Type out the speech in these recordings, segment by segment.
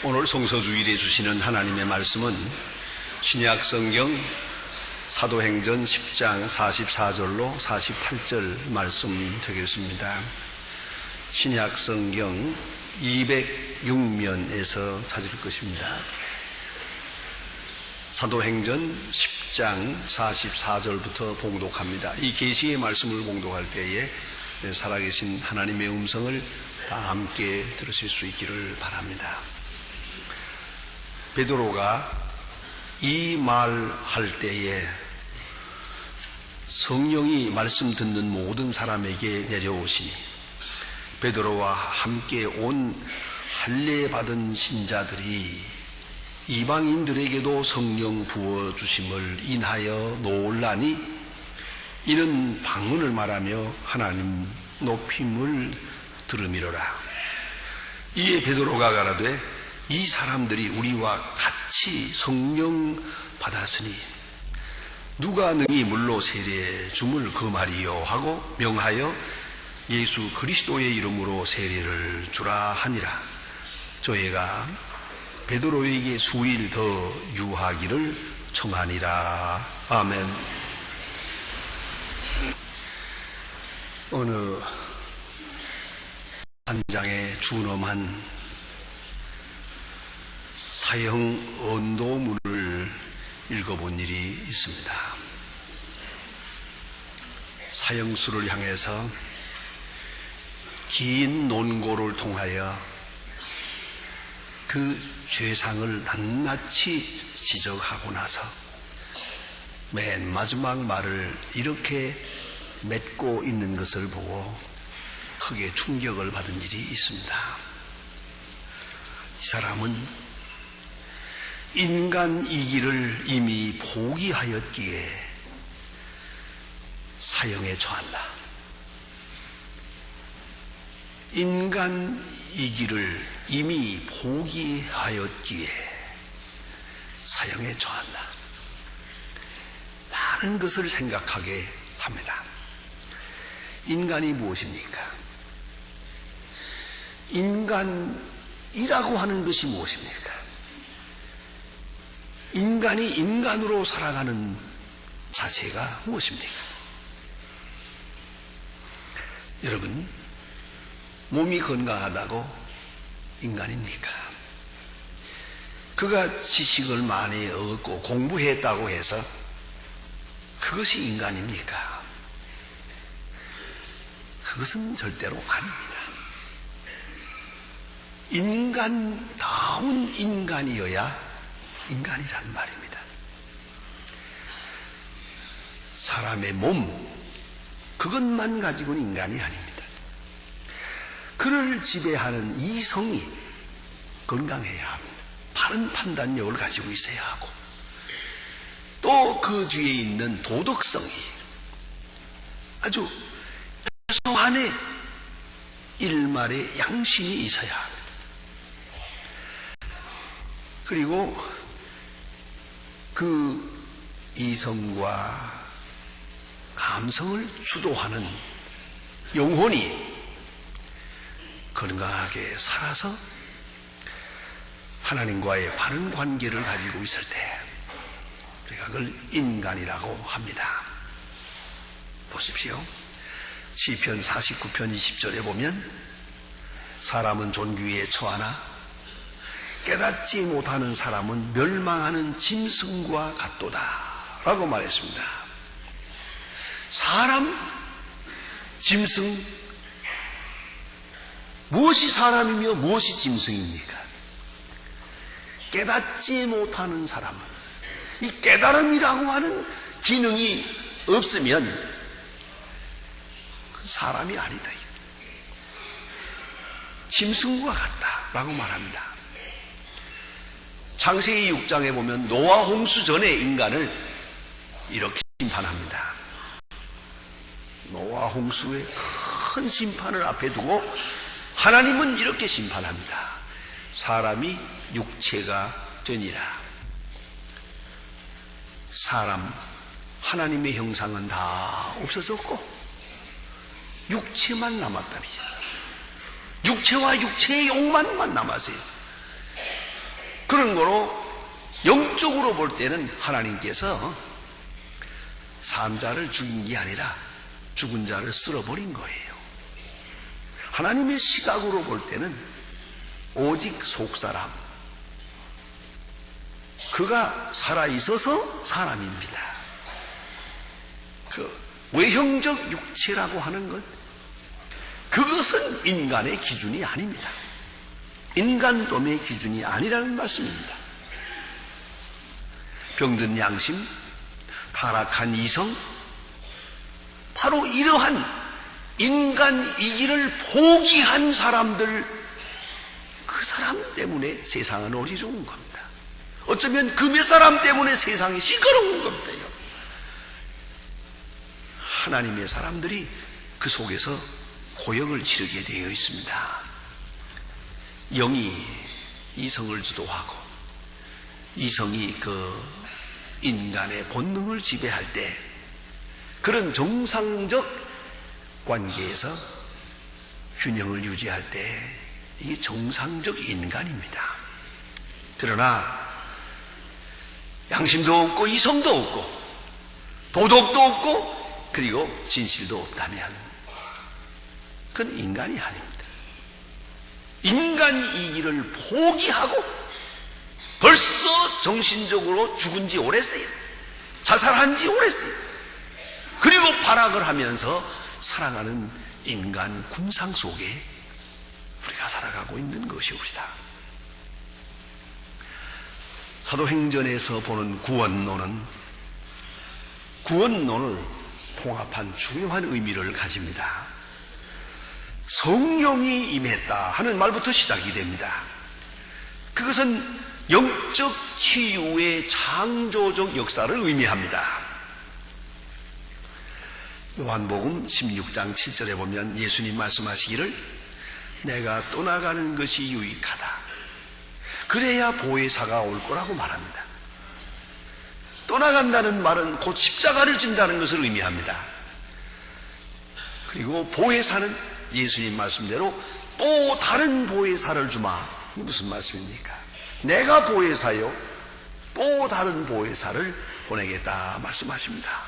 오늘 성서주일에 주시는 하나님의 말씀은 신약성경 사도행전 10장 44절로 48절 말씀 되겠습니다. 신약성경 206면에서 찾을 것입니다. 사도행전 10장 44절부터 봉독합니다. 이 계시의 말씀을 봉독할 때에 살아계신 하나님의 음성을 다 함께 들으실 수 있기를 바랍니다. 베드로가 이 말할 때에 성령이 말씀 듣는 모든 사람에게 내려오시니 베드로와 함께 온 할례 받은 신자들이 이방인들에게도 성령 부어주심을 인하여 놀라니 이는 방언을 말하며 하나님 높임을 들음이로라. 이에 베드로가 가라되 이 사람들이 우리와 같이 성령 받았으니 누가 능히 물로 세례 줌을 그 말이요 하고 명하여 예수 그리스도의 이름으로 세례를 주라 하니라. 저희가 베드로에게 수일 더 유하기를 청하니라. 아멘. 어느 한장에 준엄한 사형 언도문을 읽어본 일이 있습니다. 사형수를 향해서 긴 논고를 통하여 그 죄상을 낱낱이 지적하고 나서 맨 마지막 말을 이렇게 맺고 있는 것을 보고 크게 충격을 받은 일이 있습니다. 이 사람은 인간이기를 이미 포기하였기에 사형에 처한다. 인간이기를 이미 포기하였기에 사형에 처한다. 많은 것을 생각하게 합니다. 인간이 무엇입니까? 인간이라고 하는 것이 무엇입니까? 인간이 인간으로 살아가는 자세가 무엇입니까? 여러분, 몸이 건강하다고 인간입니까? 그가 지식을 많이 얻고 공부했다고 해서 그것이 인간입니까? 그것은 절대로 아닙니다. 인간다운 인간이어야 인간이라는 말입니다. 사람의 몸, 그것만 가지고는 인간이 아닙니다. 그를 지배하는 이성이 건강해야 합니다. 바른 판단력을 가지고 있어야 하고 또 그 뒤에 있는 도덕성이 아주 최소한의 일말의 양심이 있어야 합니다. 그리고 그 이성과 감성을 주도하는 영혼이 건강하게 살아서 하나님과의 바른 관계를 가지고 있을 때 우리가 그걸 인간이라고 합니다. 보십시오. 시편 49편 20절에 보면 사람은 존귀에 처하나 깨닫지 못하는 사람은 멸망하는 짐승과 같도다 라고 말했습니다. 사람, 짐승, 무엇이 사람이며 무엇이 짐승입니까? 깨닫지 못하는 사람은 이 깨달음이라고 하는 기능이 없으면 사람이 아니다. 짐승과 같다라고 말합니다. 창세기 6장에 보면 노아 홍수 전에 인간을 이렇게 심판합니다. 노아 홍수의 큰 심판을 앞에 두고 하나님은 이렇게 심판합니다. 사람이 육체가 되니라. 사람, 하나님의 형상은 다 없어졌고 육체만 남았답니다. 육체와 육체의 욕망만 남았어요. 그런 거로 영적으로 볼 때는 하나님께서 산자를 죽인 게 아니라 죽은 자를 쓸어버린 거예요. 하나님의 시각으로 볼 때는 오직 속사람, 그가 살아있어서 사람입니다. 그 외형적 육체라고 하는 것, 그것은 인간의 기준이 아닙니다. 인간됨의 기준이 아니라는 말씀입니다. 병든 양심, 타락한 이성, 바로 이러한 인간이기를 포기한 사람들, 그 사람 때문에 세상은 어리석은 겁니다. 어쩌면 그 몇 사람 때문에 세상이 시끄러운 겁니다. 하나님의 사람들이 그 속에서 고역을 치르게 되어 있습니다. 영이 이성을 주도하고 이성이 그 인간의 본능을 지배할 때, 그런 정상적 관계에서 균형을 유지할 때 이게 정상적 인간입니다. 그러나 양심도 없고 이성도 없고 도덕도 없고 그리고 진실도 없다면 그건 인간이 아닙니다. 인간이기를 포기하고 벌써 정신적으로 죽은 지 오래됐어요. 자살한 지 오래됐어요. 그리고 발악을 하면서 살아가는 인간 군상 속에 우리가 살아가고 있는 것이옵니다. 사도행전에서 보는 구원론을 통합한 중요한 의미를 가집니다. 성령이 임했다 하는 말부터 시작이 됩니다. 그것은 영적 치유의 창조적 역사를 의미합니다. 요한복음 16장 7절에 보면 예수님 말씀하시기를 내가 떠나가는 것이 유익하다. 그래야 보혜사가 올 거라고 말합니다. 떠나간다는 말은 곧 십자가를 진다는 것을 의미합니다. 그리고 보혜사는 예수님 말씀대로 또 다른 보혜사를 주마. 이게 무슨 말씀입니까? 내가 보혜사요 또 다른 보혜사를 보내겠다 말씀하십니다.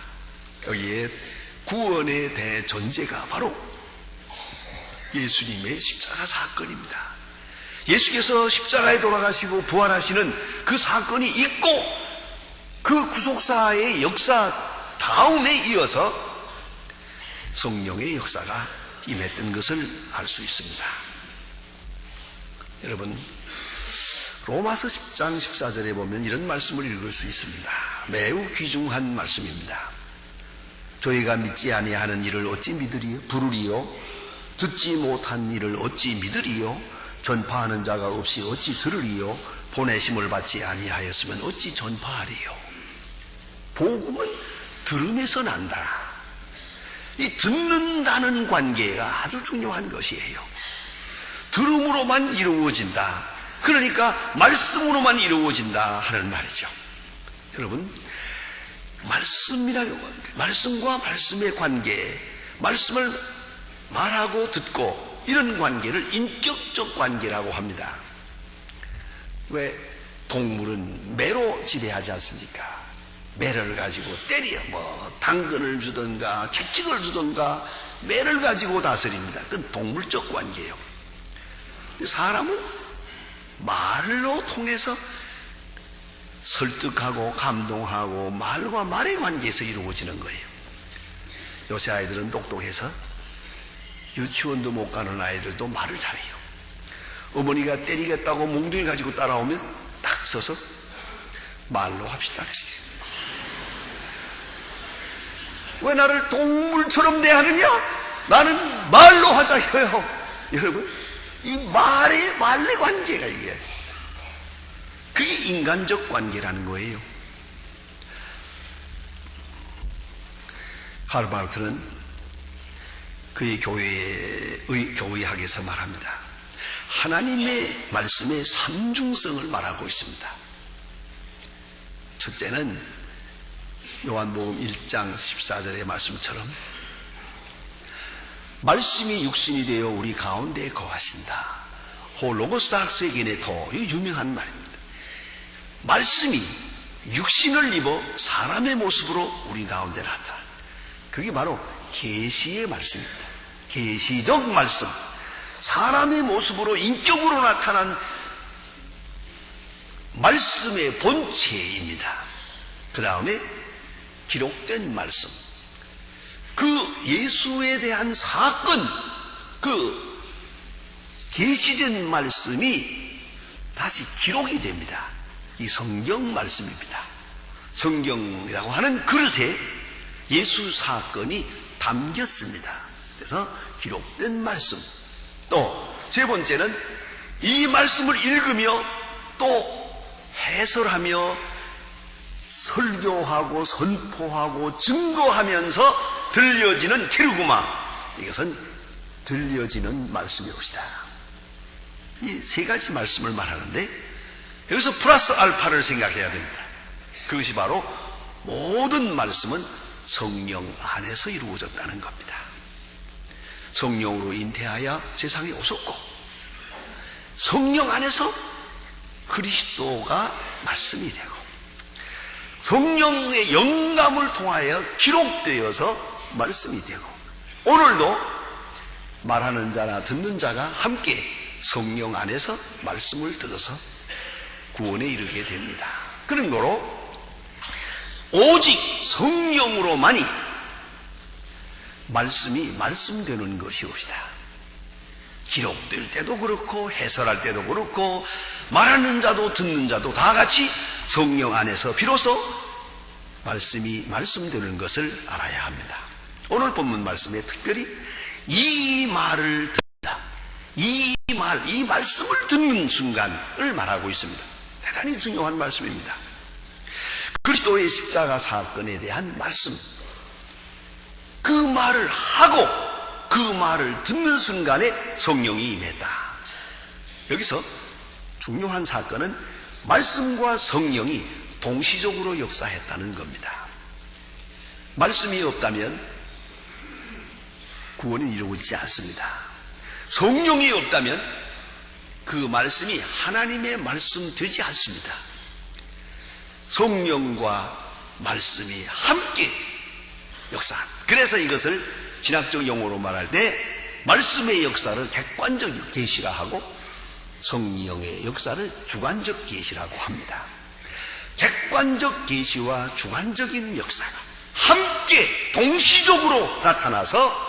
여기에 구원의 대전제가 바로 예수님의 십자가 사건입니다. 예수께서 십자가에 돌아가시고 부활하시는 그 사건이 있고 그 구속사의 역사 다음에 이어서 성령의 역사가 임했던 것을 알 수 있습니다. 여러분, 로마서 10장 14절에 보면 이런 말씀을 읽을 수 있습니다. 매우 귀중한 말씀입니다. 저희가 믿지 아니하는 일을 어찌 믿으리요? 부르리요? 듣지 못한 일을 어찌 믿으리요? 전파하는 자가 없이 어찌 들으리요? 보내심을 받지 아니하였으면 어찌 전파하리요? 복음은 들음에서 난다. 이 듣는다는 관계가 아주 중요한 것이에요. 들음으로만 이루어진다. 그러니까 말씀으로만 이루어진다 하는 말이죠. 여러분, 말씀과 말씀의 관계, 말씀을 말하고 듣고 이런 관계를 인격적 관계라고 합니다. 왜 동물은 매로 지배하지 않습니까? 매를 가지고 때려 당근을 주든가 채찍을 주든가 매를 가지고 다스립니다. 그건 동물적 관계예요. 사람은 말로 통해서 설득하고 감동하고 말과 말의 관계에서 이루어지는 거예요. 요새 아이들은 똑똑해서 유치원도 못 가는 아이들도 말을 잘해요. 어머니가 때리겠다고 몽둥이 가지고 따라오면 딱 서서 말로 합시다. 왜 나를 동물처럼 대하느냐? 나는 말로 하자요. 여러분, 이 말의 관계가 이게 그게 인간적 관계라는 거예요. 카르바르트는 그의 교회학에서 말합니다. 하나님의 말씀의 삼중성을 말하고 있습니다. 첫째는 요한복음 1장 14절의 말씀처럼 말씀이 육신이 되어 우리 가운데 거하신다. 호 로고스 학세기네토, 이 유명한 말입니다. 말씀이 육신을 입어 사람의 모습으로 우리 가운데 나타나. 그게 바로 계시의 말씀입니다. 계시적 말씀. 사람의 모습으로 인격으로 나타난 말씀의 본체입니다. 그 다음에 기록된 말씀. 그 예수에 대한 사건, 그 계시된 말씀이 다시 기록이 됩니다. 이 성경 말씀입니다. 성경이라고 하는 그릇에 예수 사건이 담겼습니다. 그래서 기록된 말씀. 또 세 번째는 이 말씀을 읽으며 또 해설하며 설교하고 선포하고 증거하면서 들려지는 키르구마. 이것은 들려지는 말씀이옵시다. 이 세 가지 말씀을 말하는데 여기서 플러스 알파를 생각해야 됩니다. 그것이 바로 모든 말씀은 성령 안에서 이루어졌다는 겁니다. 성령으로 잉태하여 세상에 오셨고 성령 안에서 그리스도가 말씀이 되고 성령의 영감을 통하여 기록되어서 말씀이 되고 오늘도 말하는 자나 듣는 자가 함께 성령 안에서 말씀을 들어서 구원에 이르게 됩니다. 그런 거로 오직 성령으로만이 말씀이 말씀되는 것이옵시다. 기록될 때도 그렇고 해설할 때도 그렇고 말하는 자도 듣는 자도 다 같이 성령 안에서 비로소 말씀이 말씀되는 것을 알아야 합니다. 오늘 본문 말씀에 특별히 이 말을 듣는다. 이 말씀을 듣는 순간을 말하고 있습니다. 대단히 중요한 말씀입니다. 그리스도의 십자가 사건에 대한 말씀. 그 말을 하고 그 말을 듣는 순간에 성령이 임했다. 여기서 중요한 사건은 말씀과 성령이 동시적으로 역사했다는 겁니다. 말씀이 없다면 구원이 이루어지지 않습니다. 성령이 없다면 그 말씀이 하나님의 말씀 되지 않습니다. 성령과 말씀이 함께 역사합니다. 그래서 이것을 신학적 용어로 말할 때 말씀의 역사를 객관적 계시라 하고 성령의 역사를 주관적 계시라고 합니다. 객관적 계시와 주관적인 역사가 함께 동시적으로 나타나서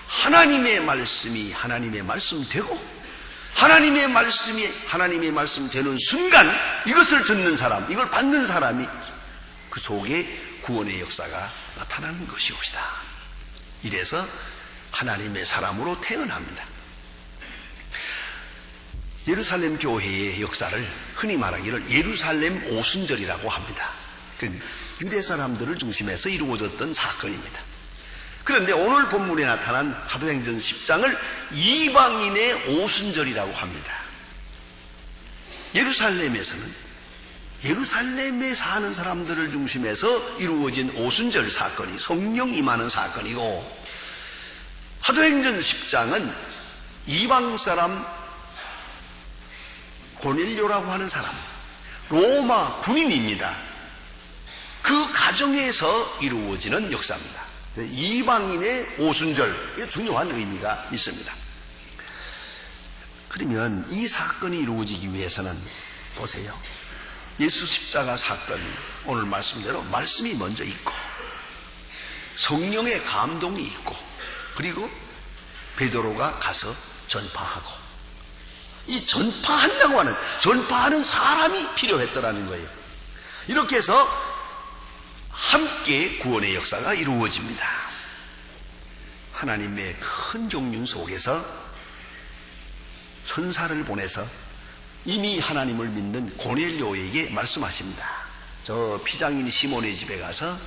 하나님의 말씀이 하나님의 말씀 되고 하나님의 말씀이 하나님의 말씀 되는 순간 이것을 듣는 사람, 이걸 받는 사람이 그 속에 구원의 역사가 나타나는 것이옵시다. 이래서 하나님의 사람으로 태어납니다. 예루살렘 교회의 역사를 흔히 말하기를 예루살렘 오순절이라고 합니다. 그 유대 사람들을 중심해서 이루어졌던 사건입니다. 그런데 오늘 본문에 나타난 사도행전 10장을 이방인의 오순절이라고 합니다. 예루살렘에서는 예루살렘에 사는 사람들을 중심해서 이루어진 오순절 사건이 성령 임하는 사건이고 사도행전 10장은 이방 사람 고넬료라고 하는 사람 로마 군인입니다. 그 가정에서 이루어지는 역사입니다. 이방인의 오순절, 이게 중요한 의미가 있습니다. 그러면 이 사건이 이루어지기 위해서는 보세요. 예수 십자가 사건, 오늘 말씀대로 말씀이 먼저 있고 성령의 감동이 있고 그리고 베드로가 가서 전파하고 이 전파한다고 하는 전파하는 사람이 필요했더라는 거예요. 이렇게 해서 함께 구원의 역사가 이루어집니다. 하나님의 큰 경륜 속에서 천사를 보내서 이미 하나님을 믿는 고넬료에게 말씀하십니다. 저 피장인 시몬의 집에 가서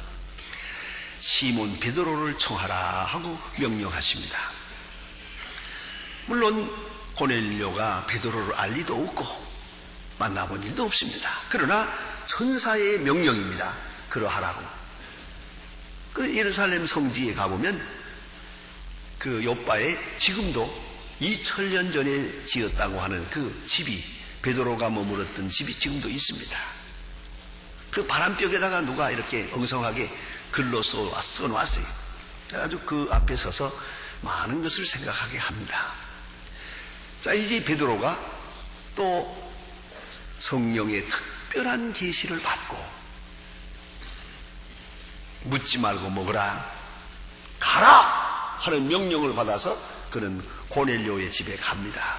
시몬 베드로를 청하라 하고 명령하십니다. 물론 고넬료가 베드로를 알 리도 없고 만나본 일도 없습니다. 그러나 천사의 명령입니다. 그러하라고. 그 예루살렘 성지에 가보면 그 요바에 지금도 2000년 전에 지었다고 하는 그 집이 베드로가 머물렀던 집이 지금도 있습니다. 그 바람벽에다가 누가 이렇게 엉성하게 글로 써놨어요. 아주 그 앞에 서서 많은 것을 생각하게 합니다. 자, 이제 베드로가 또 성령의 특별한 계시를 받고 묻지 말고 먹으라, 가라 하는 명령을 받아서 그는 고넬료의 집에 갑니다.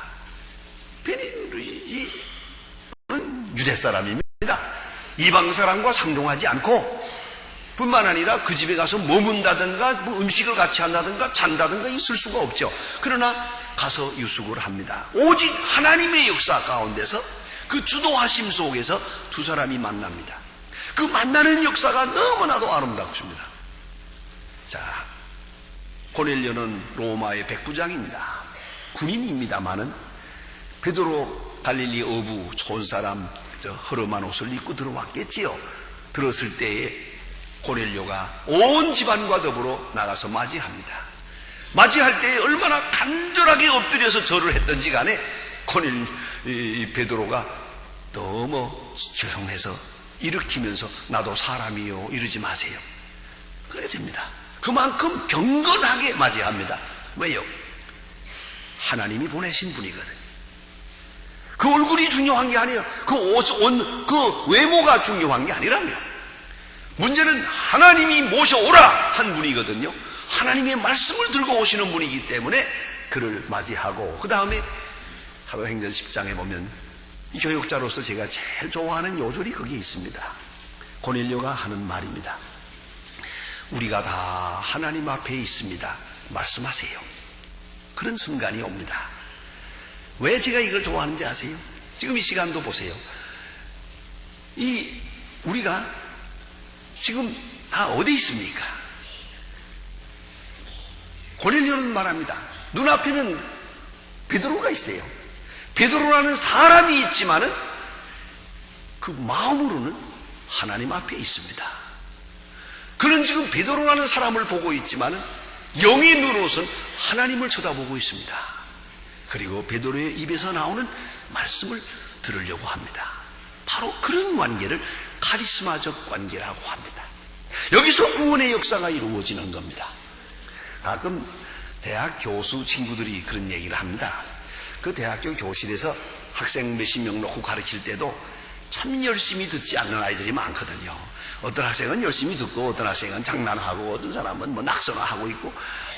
베드로는 유대 사람입니다. 이방 사람과 상종하지 않고 뿐만 아니라 그 집에 가서 머문다든가 뭐 음식을 같이 한다든가 잔다든가 있을 수가 없죠. 그러나 가서 유숙을 합니다. 오직 하나님의 역사 가운데서 그 주도하심 속에서 두 사람이 만납니다. 그 만나는 역사가 너무나도 아름답습니다. 자, 고넬료는 로마의 백부장입니다. 군인입니다마는 베드로 갈릴리 어부 촌사람 허름한 옷을 입고 들어왔겠지요. 들었을 때에 고넬료가 온 집안과 더불어 나가서 맞이합니다. 맞이할 때 얼마나 간절하게 엎드려서 절을 했던지 간에 베드로가 너무 조용해서 일으키면서 나도 사람이요 이러지 마세요. 그래야 됩니다. 그만큼 경건하게 맞이합니다. 왜요? 하나님이 보내신 분이거든요. 그 얼굴이 중요한 게 아니에요. 그 외모가 중요한 게 아니라며. 문제는 하나님이 모셔오라 한 분이거든요. 하나님의 말씀을 들고 오시는 분이기 때문에 그를 맞이하고, 그 다음에 사도행전 10장에 보면 교육자로서 제가 제일 좋아하는 요절이 거기에 있습니다. 고넬료가 하는 말입니다. 우리가 다 하나님 앞에 있습니다. 말씀하세요. 그런 순간이 옵니다. 왜 제가 이걸 좋아하는지 아세요? 지금 이 시간도 보세요. 우리가 지금 다 어디 있습니까? 고넬료는 말합니다. 눈앞에는 베드로가 있어요. 베드로라는 사람이 있지만은 그 마음으로는 하나님 앞에 있습니다. 그는 지금 베드로라는 사람을 보고 있지만은 영의 눈으로서는 하나님을 쳐다보고 있습니다. 그리고 베드로의 입에서 나오는 말씀을 들으려고 합니다. 바로 그런 관계를 카리스마적 관계라고 합니다. 여기서 구원의 역사가 이루어지는 겁니다. 가끔 대학 교수 친구들이 그런 얘기를 합니다. 그 대학교 교실에서 학생 몇십 명 놓고 가르칠 때도 참 열심히 듣지 않는 아이들이 많거든요. 어떤 학생은 열심히 듣고 어떤 학생은 장난하고 어떤 사람은 뭐 낙선하고 있고,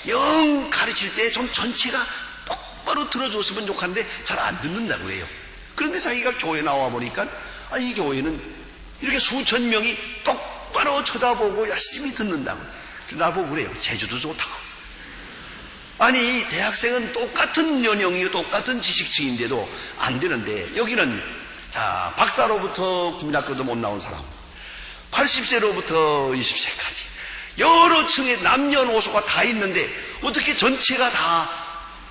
영 가르칠 때 좀 전체가 똑바로 들어줬으면 좋겠는데 잘 안 듣는다고 해요. 그런데 자기가 교회 나와 보니까 이 교회는 이렇게 수천 명이 똑바로 쳐다보고 열심히 듣는다고. 나보고 그래요. 제주도 좋다고. 아니, 대학생은 똑같은 연령이고 똑같은 지식층인데도 안 되는데, 여기는 자, 박사로부터 국민학교도 못 나온 사람, 80세로부터 20세까지 여러 층의 남녀노소가 다 있는데 어떻게 전체가 다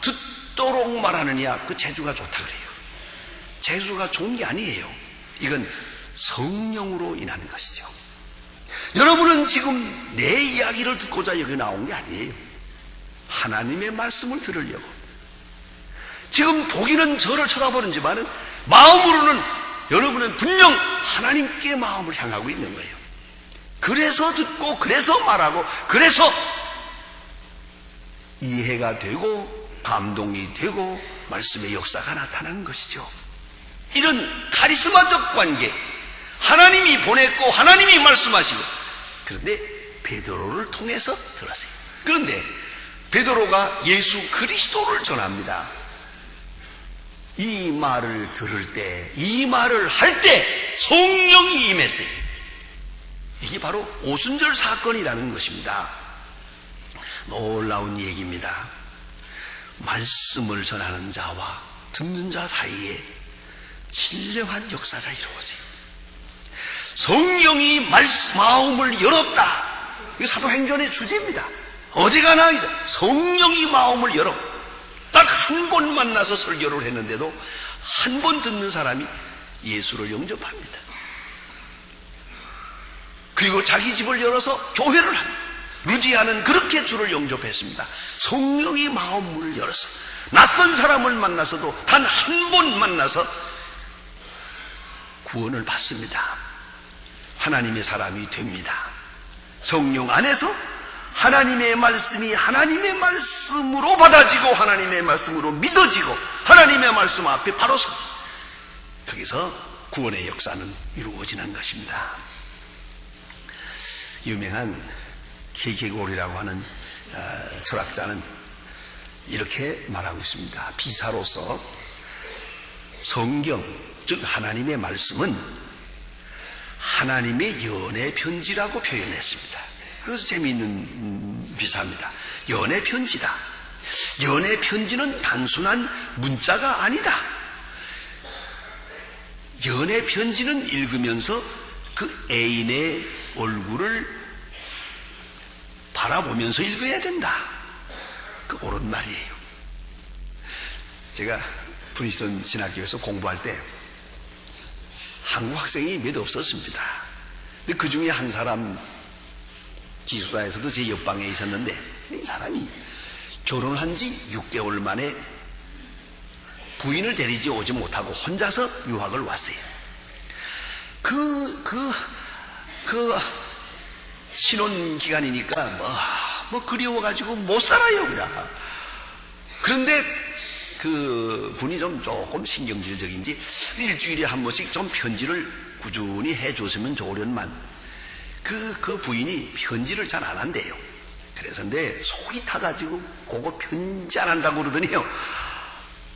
듣도록 말하느냐? 그 재주가 좋다 그래요. 재주가 좋은 게 아니에요. 이건 성령으로 인하는 것이죠. 여러분은 지금 내 이야기를 듣고자 여기 나온 게 아니에요. 하나님의 말씀을 들으려고. 지금 보기는 저를 쳐다보는지만은 마음으로는 여러분은 분명 하나님께 마음을 향하고 있는 거예요. 그래서 듣고, 그래서 말하고, 그래서 이해가 되고 감동이 되고 말씀의 역사가 나타나는 것이죠. 이런 카리스마적 관계, 하나님이 보냈고 하나님이 말씀하시고, 그런데 베드로를 통해서 들었어요. 그런데 베드로가 예수 그리스도를 전합니다. 이 말을 들을 때, 이 말을 할 때 성령이 임했어요. 이게 바로 오순절 사건이라는 것입니다. 놀라운 얘기입니다. 말씀을 전하는 자와 듣는 자 사이에 신령한 역사가 이루어져요. 성령이 마음을 열었다. 이게 사도행전의 주제입니다. 어디 가나 성령이 마음을 열어. 딱 한 번 만나서 설교를 했는데도 한 번 듣는 사람이 예수를 영접합니다. 그리고 자기 집을 열어서 교회를 합니다. 루디아는 그렇게 주를 영접했습니다. 성령이 마음을 열어서 낯선 사람을 만나서도 단 한 번 만나서 구원을 받습니다. 하나님의 사람이 됩니다. 성령 안에서 하나님의 말씀이 하나님의 말씀으로 받아지고 하나님의 말씀으로 믿어지고 하나님의 말씀 앞에 바로 서지. 거기서 구원의 역사는 이루어지는 것입니다. 유명한 케이케고르라고 하는 철학자는 이렇게 말하고 있습니다. 비사로서 성경, 즉 하나님의 말씀은 하나님의 연애 편지라고 표현했습니다. 그래서 재미있는 비사입니다. 연애 편지다. 연애 편지는 단순한 문자가 아니다. 연애 편지는 읽으면서 그 애인의 얼굴을 바라보면서 읽어야 된다. 그 옳은 말이에요. 제가 프린스턴 신학교에서 공부할 때 한국 학생이 몇 없었습니다. 근데 그 중에 한 사람 기숙사에서도 제 옆방에 있었는데 이 사람이 결혼한 지 6개월 만에 부인을 데리지 오지 못하고 혼자서 유학을 왔어요. 신혼 기간이니까 뭐 그리워가지고 못 살아요, 그냥. 그런데 그 분이 조금 신경질적인지 일주일에 한 번씩 좀 편지를 꾸준히 해줬으면 좋으련만 그 부인이 편지를 잘 안 한대요. 그래서 근데 속이 타가지고 그거 편지 안 한다고 그러더니요.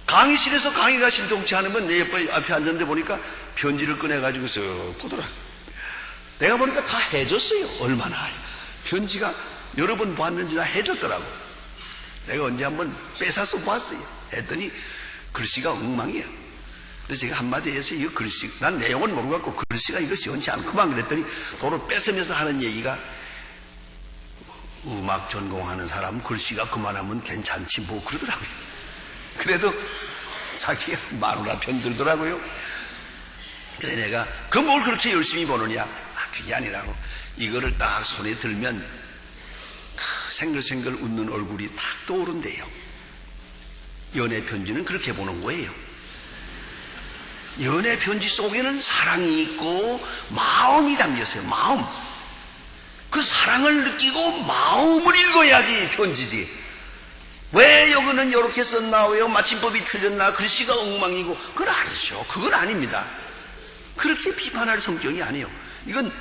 강의실에서 강의가 신통치 않으면 내 앞에 앉았는데 보니까 편지를 꺼내가지고 쓱 보더라. 내가 보니까 다 해줬어요. 얼마나 편지가 여러 번 봤는지 다 해줬더라고. 내가 언제 한번 뺏어서 봤어요. 했더니 글씨가 엉망이야. 그래서 제가 한마디 해서 이거 글씨, 난 내용은 모르겠고 글씨가 이거 시원치 않구만 그랬더니 도로 뺏으면서 하는 얘기가 음악 전공하는 사람은 글씨가 그만하면 괜찮지 뭐 그러더라고요. 그래도 자기가 마누라 편 들더라고요. 그래 내가 그 뭘 그렇게 열심히 보느냐. 그게 아니라고. 이거를 딱 손에 들면 생글생글 웃는 얼굴이 탁 떠오른대요. 연애 편지는 그렇게 보는 거예요. 연애 편지 속에는 사랑이 있고 마음이 담겼어요. 마음. 그 사랑을 느끼고 마음을 읽어야지 편지지. 왜 여기는 이렇게 썼나, 왜 맞춤법이 틀렸나, 글씨가 엉망이고 그건 아니죠. 그건 아닙니다. 그렇게 비판할 성격이 아니에요. 이건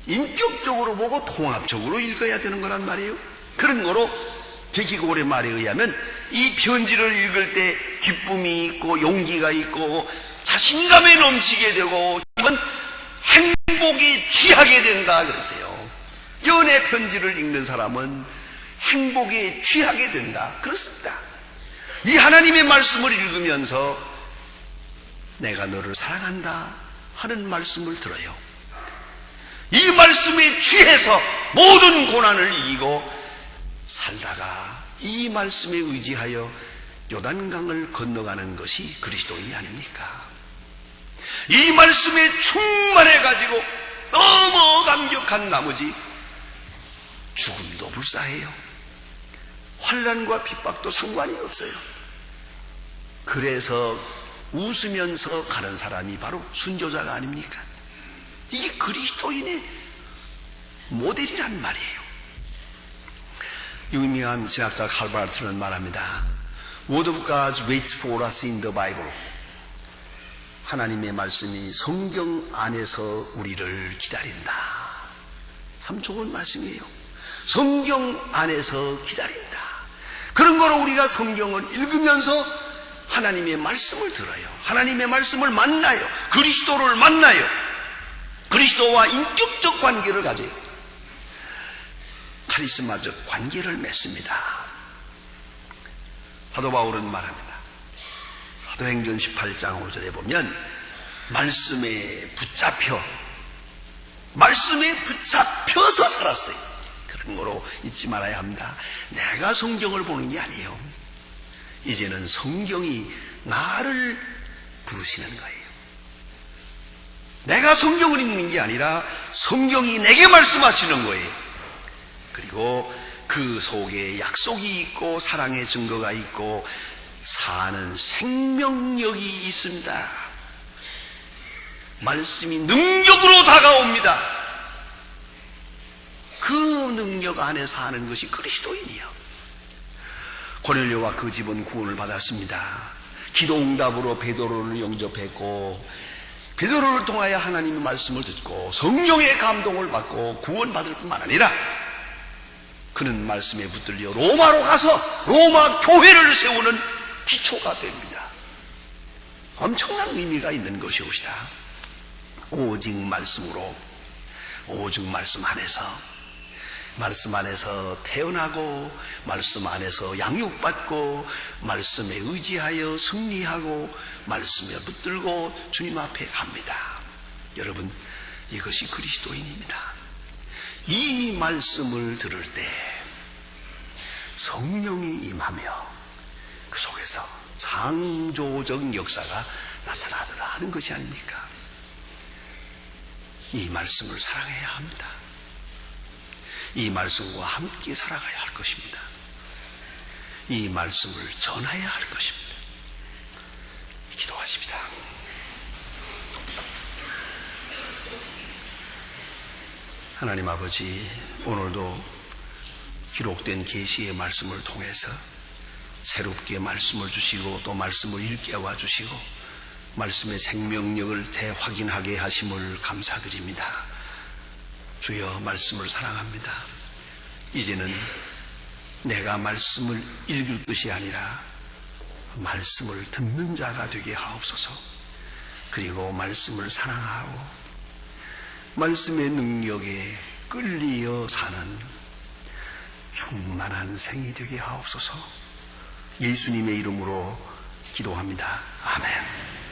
인격적으로 보고 통합적으로 읽어야 되는 거란 말이에요. 그런 거로 케이케고르의 말에 의하면 이 편지를 읽을 때 기쁨이 있고 용기가 있고 자신감에 넘치게 되고 이건 행복에 취하게 된다 그러세요. 연애 편지를 읽는 사람은 행복에 취하게 된다. 그렇습니다. 이 하나님의 말씀을 읽으면서 내가 너를 사랑한다 하는 말씀을 들어요. 이 말씀에 취해서 모든 고난을 이기고 살다가 이 말씀에 의지하여 요단강을 건너가는 것이 그리스도인이 아닙니까? 이 말씀에 충만해가지고 너무 감격한 나머지 죽음도 불사해요. 환난과 핍박도 상관이 없어요. 그래서 웃으면서 가는 사람이 바로 순교자가 아닙니까? 이게 그리스도인의 모델이란 말이에요. 유명한 신학자 칼바르트는 말합니다. Word of God waits for us in the Bible. 하나님의 말씀이 성경 안에서 우리를 기다린다. 참 좋은 말씀이에요. 성경 안에서 기다린다. 그런 거로 우리가 성경을 읽으면서 하나님의 말씀을 들어요. 하나님의 말씀을 만나요. 그리스도를 만나요. 그리스도와 인격적 관계를 가져요. 카리스마적 관계를 맺습니다. 사도 바울은 말합니다. 사도행전 18장 5절에 보면 말씀에 붙잡혀서 살았어요. 그런 거로 잊지 말아야 합니다. 내가 성경을 보는 게 아니에요. 이제는 성경이 나를 부르시는 거예요. 내가 성경을 읽는 게 아니라 성경이 내게 말씀하시는 거예요. 그리고 그 속에 약속이 있고 사랑의 증거가 있고 사는 생명력이 있습니다. 말씀이 능력으로 다가옵니다. 그 능력 안에 사는 것이 그리스도인이요. 고넬료와 그 집은 구원을 받았습니다. 기도 응답으로 베드로를 영접했고, 베드로를 통하여 하나님의 말씀을 듣고 성령의 감동을 받고 구원받을 뿐만 아니라 그는 말씀에 붙들려 로마로 가서 로마 교회를 세우는 기초가 됩니다. 엄청난 의미가 있는 것이옵시다. 오직 말씀으로, 오직 말씀 안에서 태어나고, 말씀 안에서 양육받고, 말씀에 의지하여 승리하고, 말씀에 붙들고 주님 앞에 갑니다. 여러분, 이것이 그리스도인입니다. 이 말씀을 들을 때 성령이 임하며 그 속에서 창조적 역사가 나타나더라 하는 것이 아닙니까? 이 말씀을 사랑해야 합니다. 이 말씀과 함께 살아가야 할 것입니다. 이 말씀을 전해야 할 것입니다. 기도하십시다. 하나님 아버지, 오늘도 기록된 계시의 말씀을 통해서 새롭게 말씀을 주시고 또 말씀을 일깨워 주시고 말씀의 생명력을 되확인하게 하심을 감사드립니다. 주여, 말씀을 사랑합니다. 이제는 내가 말씀을 읽을 것이 아니라 말씀을 듣는 자가 되게 하옵소서. 그리고 말씀을 사랑하고 말씀의 능력에 끌리어 사는 충만한 생이 되게 하옵소서. 예수님의 이름으로 기도합니다. 아멘.